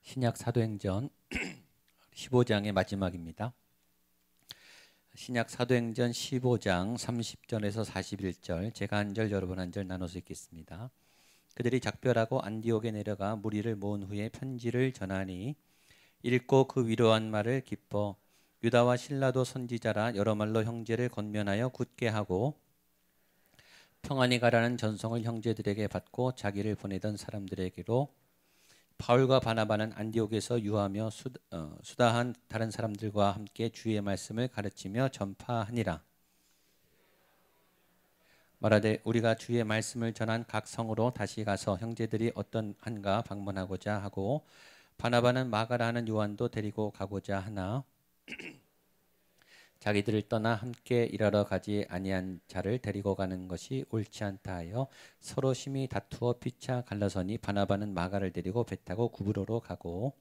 신약 사도행전 15장의 마지막입니다. 신약 사도행전 15장 30절에서 41절, 제가 한 절 여러분 한 절 나눠서 읽겠습니다. 그들이 작별하고 안디옥에 내려가 무리를 모은 후에 편지를 전하니 읽고 그 위로한 말을 기뻐 유다와 실라도 선지자라 여러 말로 형제를 권면하여 굳게 하고 평안히 가라는 전송을 형제들에게 받고 자기를 보내던 사람들에게로 바울과 바나바는 안디옥에서 유하며 수다한 다른 사람들과 함께 주의 말씀을 가르치며 전파하니라. 말하되 우리가 주의 말씀을 전한 각 성으로 다시 가서 형제들이 어떤 한가 방문하고자 하고 바나바는 마가라는 요한도 데리고 가고자 하나 자기들을 떠나 함께 일하러 가지 아니한 자를 데리고 가는 것이 옳지 않다 하여 서로 심히 다투어 피차 갈라서니 바나바는 마가를 데리고 배 타고 구브로로 가고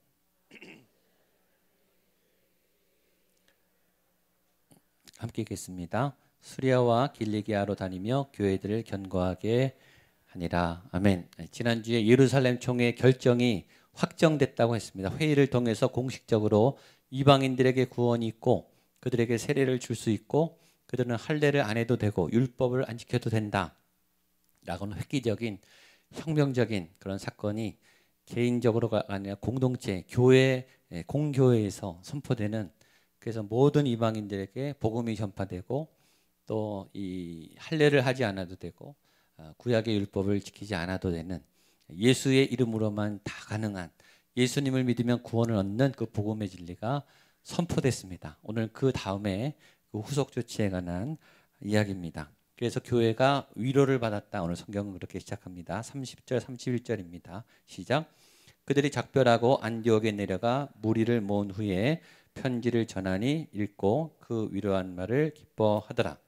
함께 읽겠습니다. 수리아와 길리기아로 다니며 교회들을 견고하게 하니라. 아멘. 지난주에 예루살렘 총회 결정이 확정됐다고 했습니다. 회의를 통해서 공식적으로 이방인들에게 구원이 있고 그들에게 세례를 줄 수 있고 그들은 할례를 안 해도 되고 율법을 안 지켜도 된다 라고는 획기적인 혁명적인 그런 사건이 개인적으로가 아니라 공동체 교회 공교회에서 선포되는, 그래서 모든 이방인들에게 복음이 전파되고 또 이 할례를 하지 않아도 되고 구약의 율법을 지키지 않아도 되는 예수의 이름으로만 다 가능한, 예수님을 믿으면 구원을 얻는 그 복음의 진리가 선포됐습니다. 오늘 그 다음에 그 후속 조치에 관한 이야기입니다. 그래서 교회가 위로를 받았다. 오늘 성경은 그렇게 시작합니다. 30절 31절입니다. 시작. 그들이 작별하고 안디옥에 내려가 무리를 모은 후에 편지를 전하니 읽고 그 위로한 말을 기뻐하더라.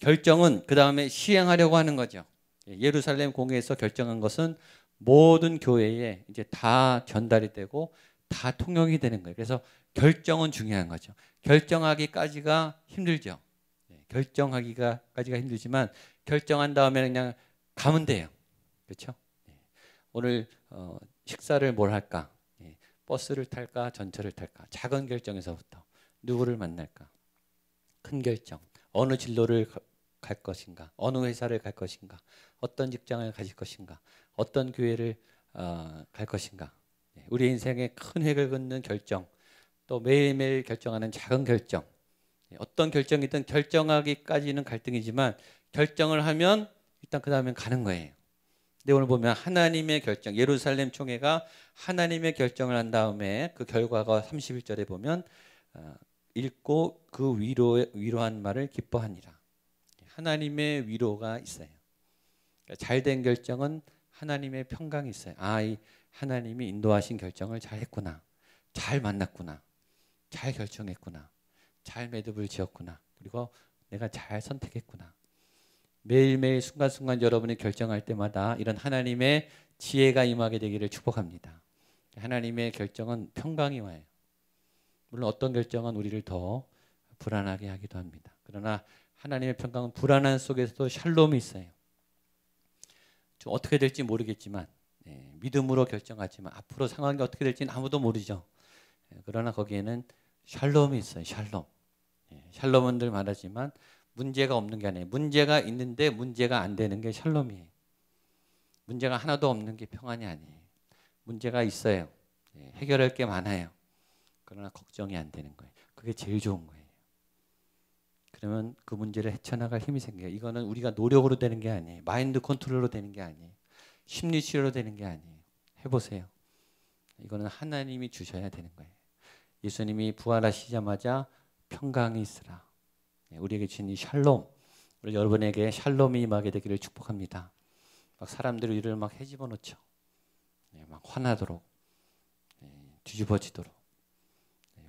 결정은 그 다음에 시행하려고 하는 거죠. 예루살렘 공회에서 결정한 것은 모든 교회에 이제 다 전달이 되고 다 통용이 되는 거예요. 그래서 결정은 중요한 거죠. 결정하기까지가 힘들죠. 결정하기까지가 힘들지만 결정한 다음에 그냥 가면 돼요. 그렇죠? 오늘 식사를 뭘 할까? 버스를 탈까? 전철을 탈까? 작은 결정에서부터 누구를 만날까? 큰 결정. 어느 진로를 갈 것인가? 어느 회사를 갈 것인가? 어떤 직장을 가질 것인가? 어떤 교회를 갈 것인가? 우리 인생의 큰 획을 긋는 결정, 또 매일매일 결정하는 작은 결정, 어떤 결정이든 결정하기까지는 갈등이지만 결정을 하면 일단 그 다음엔 가는 거예요. 근데 오늘 보면 하나님의 결정, 예루살렘 총회가 하나님의 결정을 한 다음에 그 결과가 31절에 보면 읽고 그 위로한 말을 기뻐하니라. 하나님의 위로가 있어요. 잘된 결정은 하나님의 평강이 있어요. 이 하나님이 인도하신 결정을 잘 했구나. 잘 만났구나. 잘 결정했구나. 잘 매듭을 지었구나. 그리고 내가 잘 선택했구나. 매일매일 순간순간 여러분이 결정할 때마다 이런 하나님의 지혜가 임하게 되기를 축복합니다. 하나님의 결정은 평강이 와요. 물론 어떤 결정은 우리를 더 불안하게 하기도 합니다. 그러나 하나님의 평강은 불안한 속에서도 샬롬이 있어요. 좀 어떻게 될지 모르겠지만 믿음으로 결정하지만 앞으로 상황이 어떻게 될지는 아무도 모르죠. 그러나 거기에는 샬롬이 있어요. 샬롬. 샬롬은 늘 말하지만 문제가 없는 게 아니에요. 문제가 있는데 문제가 안 되는 게 샬롬이에요. 문제가 하나도 없는 게 평안이 아니에요. 문제가 있어요. 해결할 게 많아요. 그러나 걱정이 안 되는 거예요. 그게 제일 좋은 거예요. 그러면 그 문제를 헤쳐나갈 힘이 생겨요. 이거는 우리가 노력으로 되는 게 아니에요. 마인드 컨트롤로 되는 게 아니에요. 심리 치료로 되는 게 아니에요. 해보세요. 이거는 하나님이 주셔야 되는 거예요. 예수님이 부활하시자마자 평강이 있으라. 우리에게 주신 이 샬롬, 우리 여러분에게 샬롬이 임하게 되기를 축복합니다. 막 사람들이 우리를 막 헤집어 놓죠. 막 화나도록, 뒤집어지도록,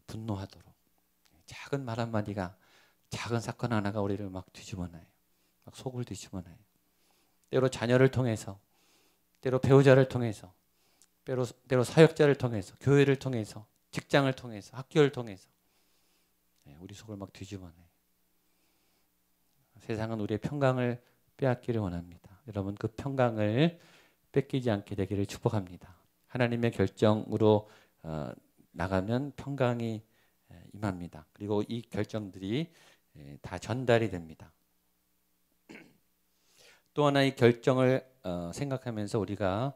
분노하도록, 작은 말 한마디가, 작은 사건 하나가 우리를 막 뒤집어놔요. 막 속을 뒤집어놔요. 때로 자녀를 통해서, 때로 배우자를 통해서, 때로 사역자를 통해서, 교회를 통해서, 직장을 통해서, 학교를 통해서 우리 속을 막 뒤집어놔요. 세상은 우리의 평강을 빼앗기를 원합니다. 여러분 그 평강을 뺏기지 않게 되기를 축복합니다. 하나님의 결정으로 나가면 평강이 임합니다. 그리고 이 결정들이 다 전달이 됩니다. 또 하나 이 결정을 생각하면서 우리가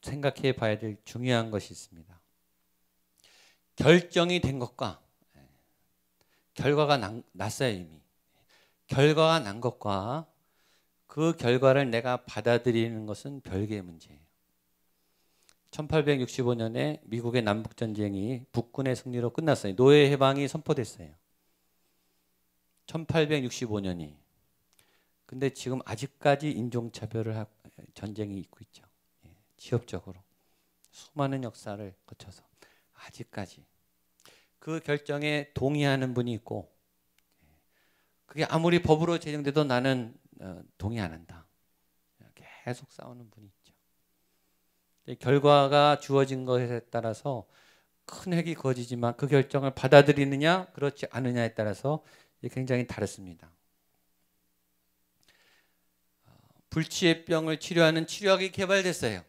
생각해 봐야 될 중요한 것이 있습니다. 결정이 된 것과 결과가 났어요. 이미 결과가 난 것과 그 결과를 내가 받아들이는 것은 별개의 문제예요. 1865년에 미국의 남북전쟁이 북군의 승리로 끝났어요. 노예 해방이 선포됐어요. 1865년이. 근데 지금 아직까지 인종차별을 전쟁이 있고 있죠. 지역적으로 수많은 역사를 거쳐서 아직까지 그 결정에 동의하는 분이 있고, 그게 아무리 법으로 제정돼도 나는 동의 안 한다. 계속 싸우는 분이 있죠. 결과가 주어진 것에 따라서 큰 획이 그어지지만 그 결정을 받아들이느냐 그렇지 않느냐에 따라서 굉장히 다릅니다. 불치의 병을 치료하는 치료약이 개발됐어요.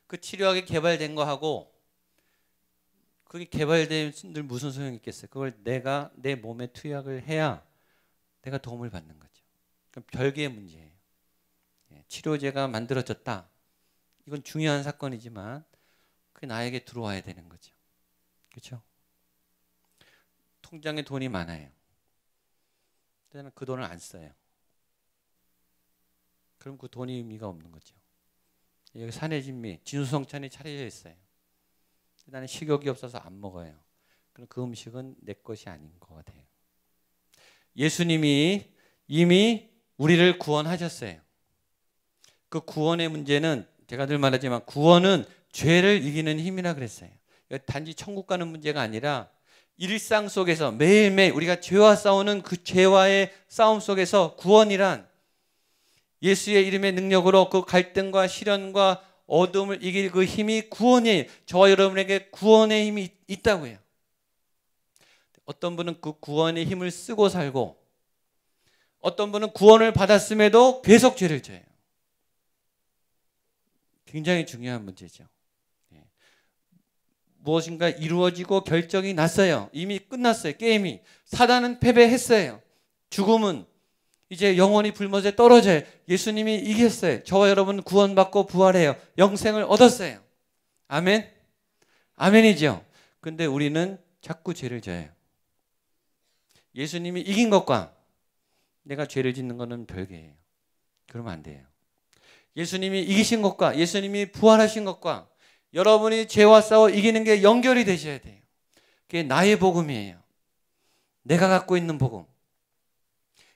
그 치료약이 개발된 거하고 그게 개발된 늘 무슨 소용이 있겠어요? 그걸 내가 내 몸에 투약을 해야 내가 도움을 받는 거죠. 그럼 별개의 문제예요. 치료제가 만들어졌다. 이건 중요한 사건이지만 그게 나에게 들어와야 되는 거죠. 그렇죠? 통장에 돈이 많아요. 근데 그 돈을 안 써요. 그럼 그 돈이 의미가 없는 거죠. 여기 산해진미, 진수성찬이 차려져 있어요. 나는 식욕이 없어서 안 먹어요. 그럼 그 음식은 내 것이 아닌 것 같아요. 예수님이 이미 우리를 구원하셨어요. 그 구원의 문제는 제가 늘 말하지만 구원은 죄를 이기는 힘이라 그랬어요. 단지 천국 가는 문제가 아니라 일상 속에서 매일매일 우리가 죄와 싸우는 그 죄와의 싸움 속에서 구원이란 예수의 이름의 능력으로 그 갈등과 시련과 어둠을 이길 그 힘이 구원이에요. 저와 여러분에게 구원의 힘이 있다고요. 어떤 분은 그 구원의 힘을 쓰고 살고 어떤 분은 구원을 받았음에도 계속 죄를 져요. 굉장히 중요한 문제죠. 무엇인가 이루어지고 결정이 났어요. 이미 끝났어요. 게임이. 사단은 패배했어요. 죽음은 이제 영원히 불못에 떨어져요. 예수님이 이겼어요. 저와 여러분 구원받고 부활해요. 영생을 얻었어요. 아멘? 아멘이죠. 근데 우리는 자꾸 죄를 져요. 예수님이 이긴 것과 내가 죄를 짓는 것은 별개예요. 그러면 안 돼요. 예수님이 이기신 것과 예수님이 부활하신 것과 여러분이 죄와 싸워 이기는 게 연결이 되셔야 돼요. 그게 나의 복음이에요. 내가 갖고 있는 복음.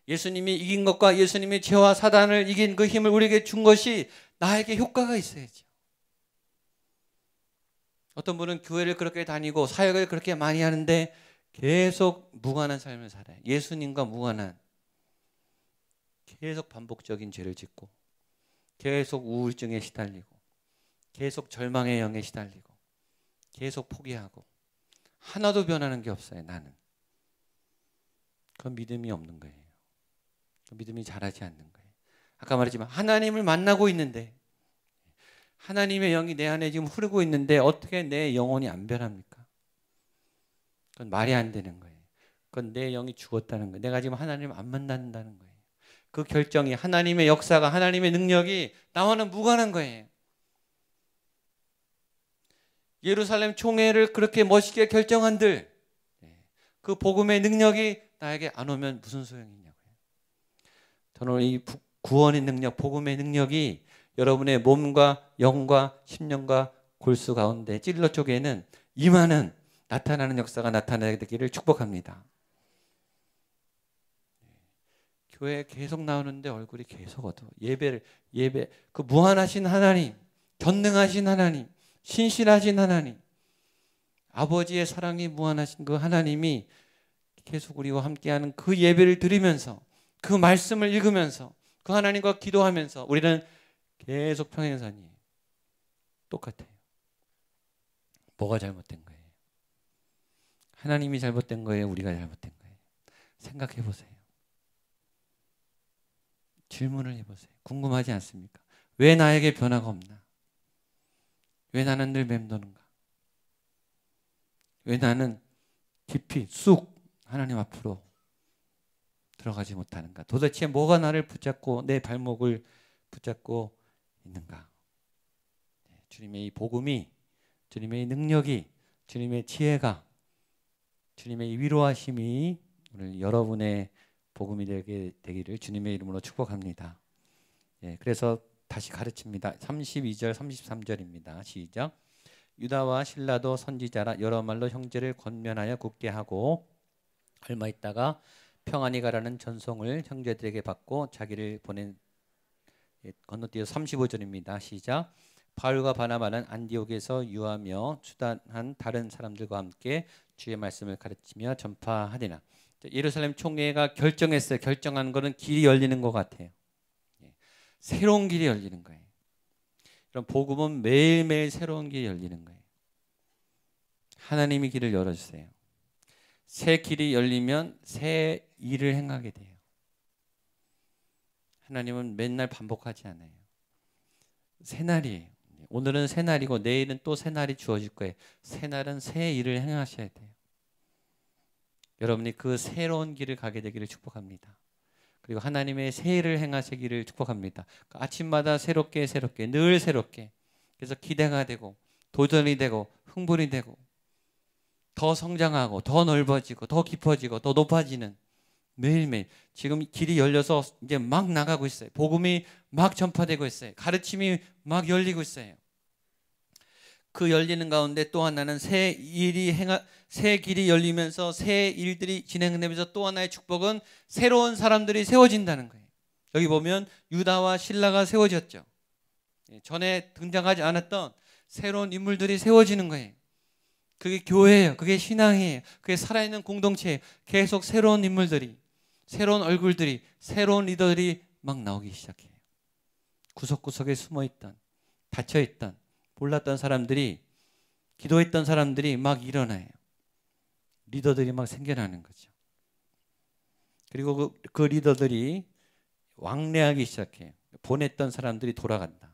예수님이 이긴 것과 예수님이 죄와 사단을 이긴 그 힘을 우리에게 준 것이 나에게 효과가 있어야죠. 어떤 분은 교회를 그렇게 다니고 사역을 그렇게 많이 하는데 계속 무관한 삶을 살아요. 예수님과 무관한. 계속 반복적인 죄를 짓고 계속 우울증에 시달리고 계속 절망의 영에 시달리고 계속 포기하고 하나도 변하는 게 없어요. 나는. 그건 믿음이 없는 거예요. 믿음이 자라지 않는 거예요. 아까 말했지만 하나님을 만나고 있는데 하나님의 영이 내 안에 지금 흐르고 있는데 어떻게 내 영혼이 안 변합니까? 그건 말이 안 되는 거예요. 그건 내 영이 죽었다는 거예요. 내가 지금 하나님을 안 만난다는 거예요. 그 결정이 하나님의 역사가 하나님의 능력이 나와는 무관한 거예요. 예루살렘 총회를 그렇게 멋있게 결정한들 그 복음의 능력이 나에게 안 오면 무슨 소용이 있냐고요. 저는 이 구원의 능력, 복음의 능력이 여러분의 몸과 영과 심령과 골수 가운데 찔러 쪽에는 임하는 나타나는 역사가 나타나게 되기를 축복합니다. 교회에 계속 나오는데 얼굴이 계속 어두워. 예배 그 무한하신 하나님, 전능하신 하나님, 신실하신 하나님, 아버지의 사랑이 무한하신 그 하나님이 계속 우리와 함께하는 그 예배를 드리면서 그 말씀을 읽으면서 그 하나님과 기도하면서 우리는 계속 평행선이에요. 똑같아요. 뭐가 잘못된 거예요? 하나님이 잘못된 거예요? 우리가 잘못된 거예요? 생각해 보세요. 질문을 해보세요. 궁금하지 않습니까? 왜 나에게 변화가 없나? 왜 나는 늘 맴도는가? 왜 나는 깊이 쑥 하나님 앞으로 들어가지 못하는가? 도대체 뭐가 나를 붙잡고 내 발목을 붙잡고 있는가? 주님의 이 복음이, 주님의 이 능력이, 주님의 지혜가, 주님의 이 위로하심이 오늘 여러분의 복음이 되기를 주님의 이름으로 축복합니다. 그래서 다시 가르칩니다. 32절 33절입니다. 시작. 유다와 실라도 선지자라 여러 말로 형제를 권면하여 굳게 하고 얼마 있다가 평안히 가라는 전송을 형제들에게 받고 자기를 보낸. 건너뛰어 35절입니다. 시작. 바울과 바나바는 안디옥에서 유하며 수단한 다른 사람들과 함께 주의 말씀을 가르치며 전파하리라. 예루살렘 총회가 결정했어요. 결정한 거는 길이 열리는 것 같아요. 새로운 길이 열리는 거예요. 그럼 복음은 매일매일 새로운 길이 열리는 거예요. 하나님이 길을 열어주세요. 새 길이 열리면 새 일을 행하게 돼요. 하나님은 맨날 반복하지 않아요. 새날이에요. 오늘은 새날이고 내일은 또 새날이 주어질 거예요. 새날은 새 일을 행하셔야 돼요. 여러분이 그 새로운 길을 가게 되기를 축복합니다. 그리고 하나님의 새 일을 행하시기를 축복합니다. 아침마다 새롭게 늘 새롭게. 그래서 기대가 되고 도전이 되고 흥분이 되고 더 성장하고 더 넓어지고 더 깊어지고 더 높아지는 매일매일. 지금 길이 열려서 이제 막 나가고 있어요. 복음이 막 전파되고 있어요. 가르침이 막 열리고 있어요. 그 열리는 가운데 또 하나는 새 길이 열리면서 새 일들이 진행되면서 또 하나의 축복은 새로운 사람들이 세워진다는 거예요. 여기 보면 유다와 실라가 세워졌죠. 전에 등장하지 않았던 새로운 인물들이 세워지는 거예요. 그게 교회예요. 그게 신앙이에요. 그게 살아있는 공동체예요. 계속 새로운 인물들이, 새로운 얼굴들이, 새로운 리더들이 막 나오기 시작해요. 구석구석에 숨어있던, 닫혀있던, 몰랐던 사람들이, 기도했던 사람들이 막 일어나요. 리더들이 막 생겨나는 거죠. 그리고 그 리더들이 왕래하기 시작해요. 보냈던 사람들이 돌아간다.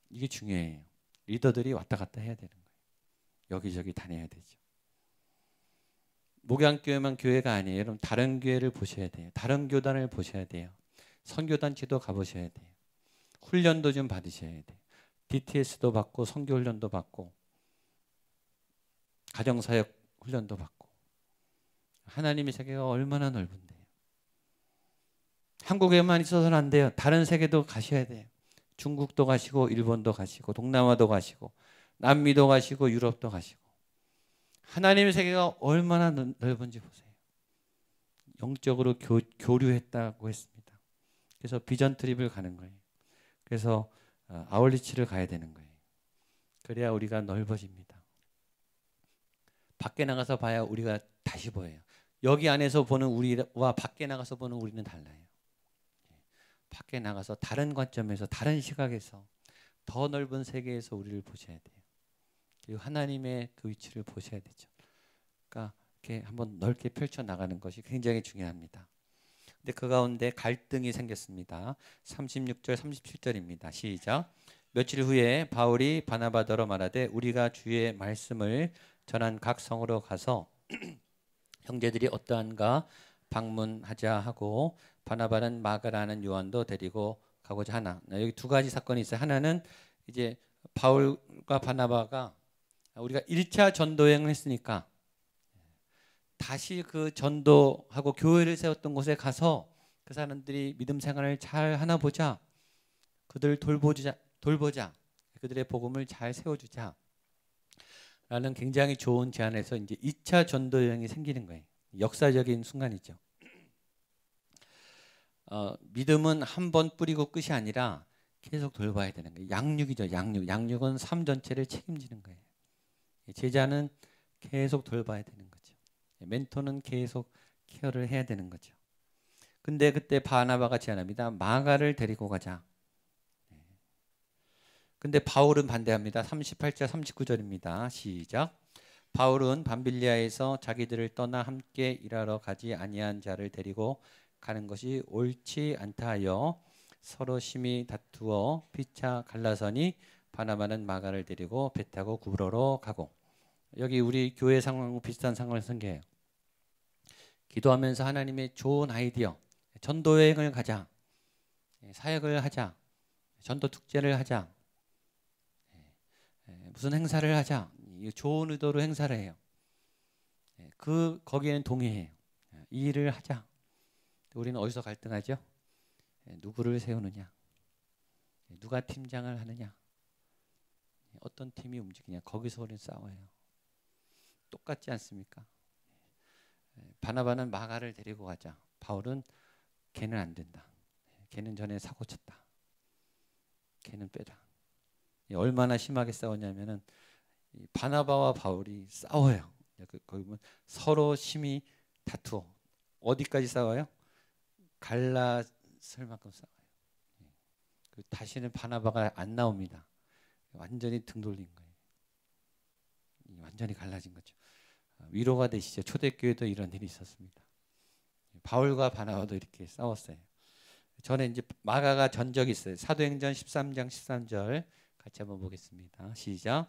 이게 중요해요. 리더들이 왔다 갔다 해야 되는 거예요. 여기저기 다녀야 되죠. 목양교회만 교회가 아니에요. 여러분 다른 교회를 보셔야 돼요. 다른 교단을 보셔야 돼요. 선교단체도 가보셔야 돼요. 훈련도 좀 받으셔야 돼요. DTS도 받고 선교훈련도 받고 가정사역 훈련도 받고. 하나님의 세계가 얼마나 넓은데요. 한국에만 있어서는 안 돼요. 다른 세계도 가셔야 돼요. 중국도 가시고 일본도 가시고 동남아도 가시고 남미도 가시고 유럽도 가시고. 하나님의 세계가 얼마나 넓은지 보세요. 영적으로 교류했다고 했습니다. 그래서 비전 트립을 가는 거예요. 그래서 아울리치를 가야 되는 거예요. 그래야 우리가 넓어집니다. 밖에 나가서 봐야 우리가 다시 보여요. 여기 안에서 보는 우리와 밖에 나가서 보는 우리는 달라요. 밖에 나가서 다른 관점에서 다른 시각에서 더 넓은 세계에서 우리를 보셔야 돼요. 그리고 하나님의 그 위치를 보셔야 되죠. 그러니까 이렇게 한번 넓게 펼쳐 나가는 것이 굉장히 중요합니다. 근데 그 가운데 갈등이 생겼습니다. 36절 37절입니다. 시작. 며칠 후에 바울이 바나바더러 말하되 우리가 주의 말씀을 전한 각 성으로 가서 형제들이 어떠한가 방문하자 하고 바나바는 마가라는 요한도 데리고 가고자 하나. 여기 두 가지 사건이 있어요. 하나는 이제 바울과 바나바가 우리가 1차 전도 여행을 했으니까 다시 그 전도하고 교회를 세웠던 곳에 가서 그 사람들이 믿음 생활을 잘 하나 보자. 그들을 돌보자. 그들의 복음을 잘 세워주자. 라는 굉장히 좋은 제안에서 이제 2차 전도 여행이 생기는 거예요. 역사적인 순간이죠. 믿음은 한 번 뿌리고 끝이 아니라 계속 돌봐야 되는 거예요. 양육이죠. 양육은 삶 전체를 책임지는 거예요. 제자는 계속 돌봐야 되는 거죠. 멘토는 계속 케어를 해야 되는 거죠. 근데 그때 바나바가 제안합니다. 마가를 데리고 가자. 근데 바울은 반대합니다. 38절 39절입니다. 시작. 바울은 밤빌리아에서 자기들을 떠나 함께 일하러 가지 아니한 자를 데리고 가는 것이 옳지 않다 하여 서로 심히 다투어 피차 갈라서니 바나바는 마가를 데리고 배 타고 구브로로 가고. 여기 우리 교회 상황과 비슷한 상황을 전개해요. 기도하면서 하나님의 좋은 아이디어, 전도 여행을 가자, 사역을 하자, 전도 축제를 하자, 무슨 행사를 하자, 좋은 의도로 행사를 해요. 거기에는 동의해요. 이 일을 하자. 우리는 어디서 갈등하죠? 누구를 세우느냐, 누가 팀장을 하느냐, 어떤 팀이 움직이냐, 거기서 우리는 싸워요. 똑같지 않습니까? 바나바는 마가를 데리고 가자. 바울은 걔는 안 된다. 걔는 전에 사고 쳤다. 걔는 빼라. 얼마나 심하게 싸웠냐면은 바나바와 바울이 싸워요. 거기 보면 서로 심히 다투어. 어디까지 싸워요? 갈라설 만큼 싸워요. 다시는 바나바가 안 나옵니다. 완전히 등 돌린 거예요. 완전히 갈라진 거죠. 위로가 되시죠. 초대교회도 이런 일이 있었습니다. 바울과 바나바도 이렇게 싸웠어요. 전에 이제 마가가 전적이 있어요. 사도행전 13장 13절 같이 한번 보겠습니다. 시작.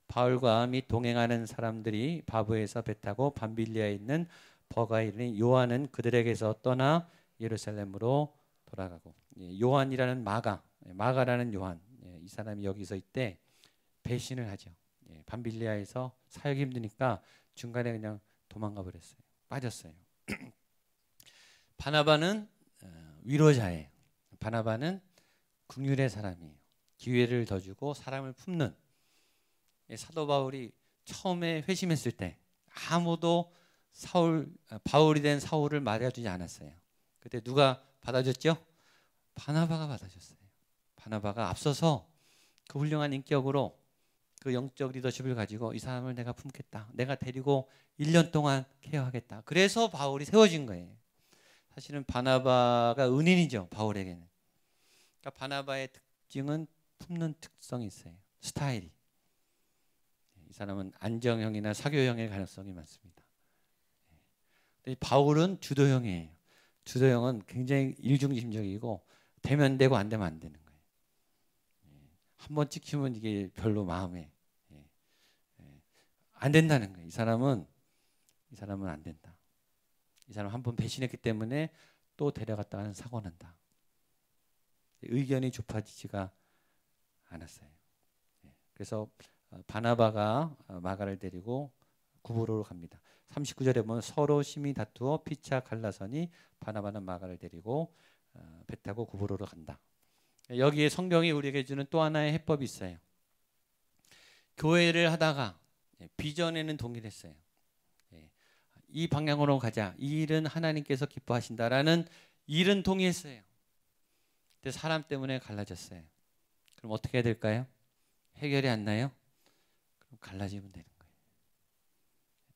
바울과 및 동행하는 사람들이 바브에서 배 타고 밤빌리아에 있는 버가에 이르니 요한은 그들에게서 떠나 예루살렘으로 돌아가고. 요한이라는 마가라는 요한, 이 사람이 여기서 이때 배신을 하죠. 밤빌리아에서 사역이 힘드니까 중간에 그냥 도망가 버렸어요. 빠졌어요. 바나바는 위로자예요. 바나바는 긍휼의 사람이에요. 기회를 더 주고 사람을 품는. 사도 바울이 처음에 회심했을 때 아무도 바울이 된 사울을 맞아주지 않았어요. 그때 누가 받아줬죠? 바나바가 받아줬어요. 바나바가 앞서서 그 훌륭한 인격으로 그 영적 리더십을 가지고 이 사람을 내가 품겠다. 내가 데리고 1년 동안 케어하겠다. 그래서 바울이 세워진 거예요. 사실은 바나바가 은인이죠. 바울에게는. 그러니까 바나바의 특징은 품는 특성이 있어요. 스타일이. 이 사람은 안정형이나 사교형의 가능성이 많습니다. 근데 바울은 주도형이에요. 주도형은 굉장히 일중심적이고 되면 되고 안 되면 안 되는 거예요. 한번 찍히면 이게 별로 마음에 안 된다는 거예요. 이 사람은 안 된다. 이 사람 한번 배신했기 때문에 또 데려갔다가는 사고 난다. 의견이 좁아지지가 않았어요. 그래서 바나바가 마가를 데리고 구브로로 갑니다. 39절에 보면 서로 심히 다투어 피차 갈라서니 바나바는 마가를 데리고 배 타고 구브로로 간다. 여기에 성경이 우리에게 주는 또 하나의 해법이 있어요. 교회를 하다가 비전에는 동일했어요. 이 방향으로 가자. 이 일은 하나님께서 기뻐하신다라는 일은 동의했어요. 근데 사람 때문에 갈라졌어요. 그럼 어떻게 해야 될까요? 해결이 안 나요? 그럼 갈라지면 되는 거예요.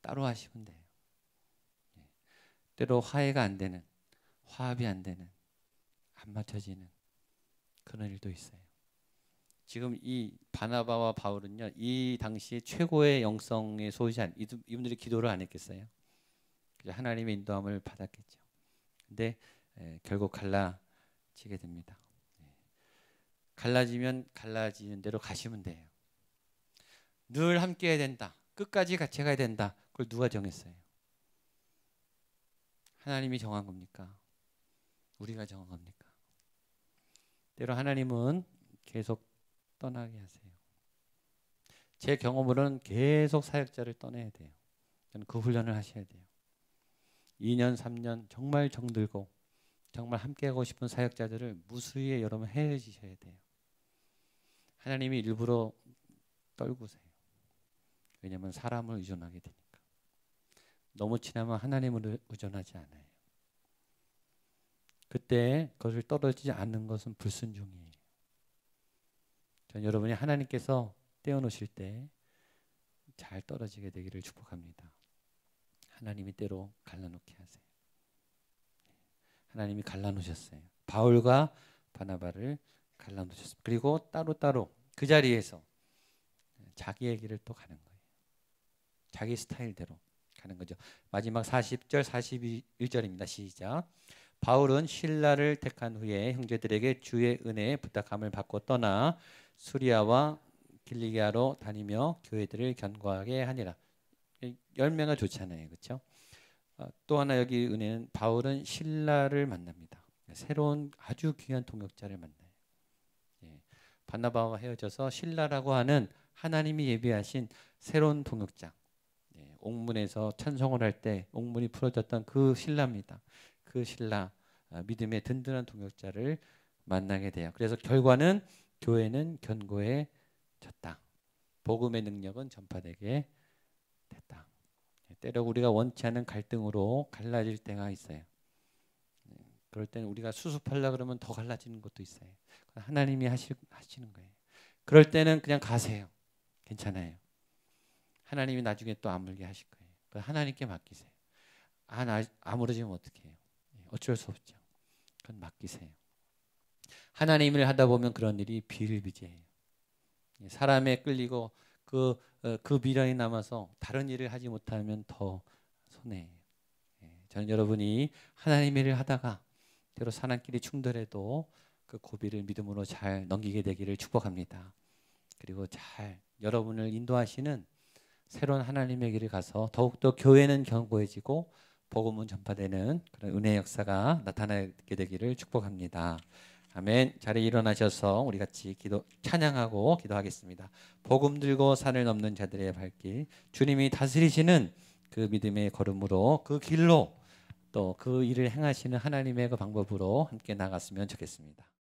따로 하시면 돼요. 때로 화해가 안 되는, 화합이 안 되는, 안 맞춰지는 그런 일도 있어요. 지금 이 바나바와 바울은요, 이 당시 최고의 영성의 소유자, 이분들이 기도를 안 했겠어요? 하나님의 인도함을 받았겠죠. 근데 결국 갈라지게 됩니다. 갈라지면 갈라지는 대로 가시면 돼요. 늘 함께 해야 된다. 끝까지 같이 가야 된다. 그걸 누가 정했어요? 하나님이 정한 겁니까? 우리가 정한 겁니까? 때로 하나님은 계속 떠나게 하세요. 제 경험으로는 계속 사역자를 떠내야 돼요. 저는 그 훈련을 하셔야 돼요. 2년, 3년 정말 정들고 정말 함께하고 싶은 사역자들을 무수히 여러분 헤어지셔야 돼요. 하나님이 일부러 떨구세요. 왜냐하면 사람을 의존하게 되니까. 너무 친하면 하나님을 의존하지 않아요. 그때 그것을 떨어지지 않는 것은 불순종이에요. 전 여러분이 하나님께서 떼어놓으실 때 잘 떨어지게 되기를 축복합니다. 하나님이 때로 갈라놓게 하세요. 하나님이 갈라놓으셨어요. 바울과 바나바를 갈라놓으셨습니다. 그리고 따로따로 그 자리에서 자기의 길을 또 가는 거예요. 자기 스타일대로 가는 거죠. 마지막 40절 41절입니다. 시작. 바울은 실라를 택한 후에 형제들에게 주의 은혜에 부탁함을 받고 떠나 수리아와 길리기아로 다니며 교회들을 견고하게 하니라. 열매가 좋잖아요, 그렇죠? 또 하나 여기 은혜는 바울은 실라를 만납니다. 새로운 아주 귀한 동역자를 만나요. 예. 바나바와 헤어져서 실라라고 하는 하나님이 예비하신 새로운 동역자. 예. 옥문에서 찬송을 할 때 옥문이 풀어졌던 그 실라입니다. 그 실라, 믿음의 든든한 동역자를 만나게 돼요. 그래서 결과는 교회는 견고해졌다. 복음의 능력은 전파되게 됐다. 때로 우리가 원치 않은 갈등으로 갈라질 때가 있어요. 그럴 때는 우리가 수습하려고 그러면 더 갈라지는 것도 있어요. 하나님이 하시는 거예요. 그럴 때는 그냥 가세요. 괜찮아요. 하나님이 나중에 또 아물게 하실 거예요. 하나님께 맡기세요. 아무러지면 어떡해요? 어쩔 수 없죠. 그건 맡기세요. 하나님을 하다 보면 그런 일이 비일비재해요. 사람에 끌리고 그 미련이 남아서 다른 일을 하지 못하면 더 손해예요. 저는 여러분이 하나님의 일을 하다가 때로 사람끼리 충돌해도 그 고비를 믿음으로 잘 넘기게 되기를 축복합니다. 그리고 잘 여러분을 인도하시는 새로운 하나님의 길을 가서 더욱더 교회는 견고해지고 복음은 전파되는 그런 은혜의 역사가 나타나게 되기를 축복합니다. 아멘. 자리에 일어나셔서 우리 같이 찬양하고 기도하겠습니다. 복음 들고 산을 넘는 자들의 발길, 주님이 다스리시는 그 믿음의 걸음으로 그 길로 또 그 일을 행하시는 하나님의 그 방법으로 함께 나갔으면 좋겠습니다.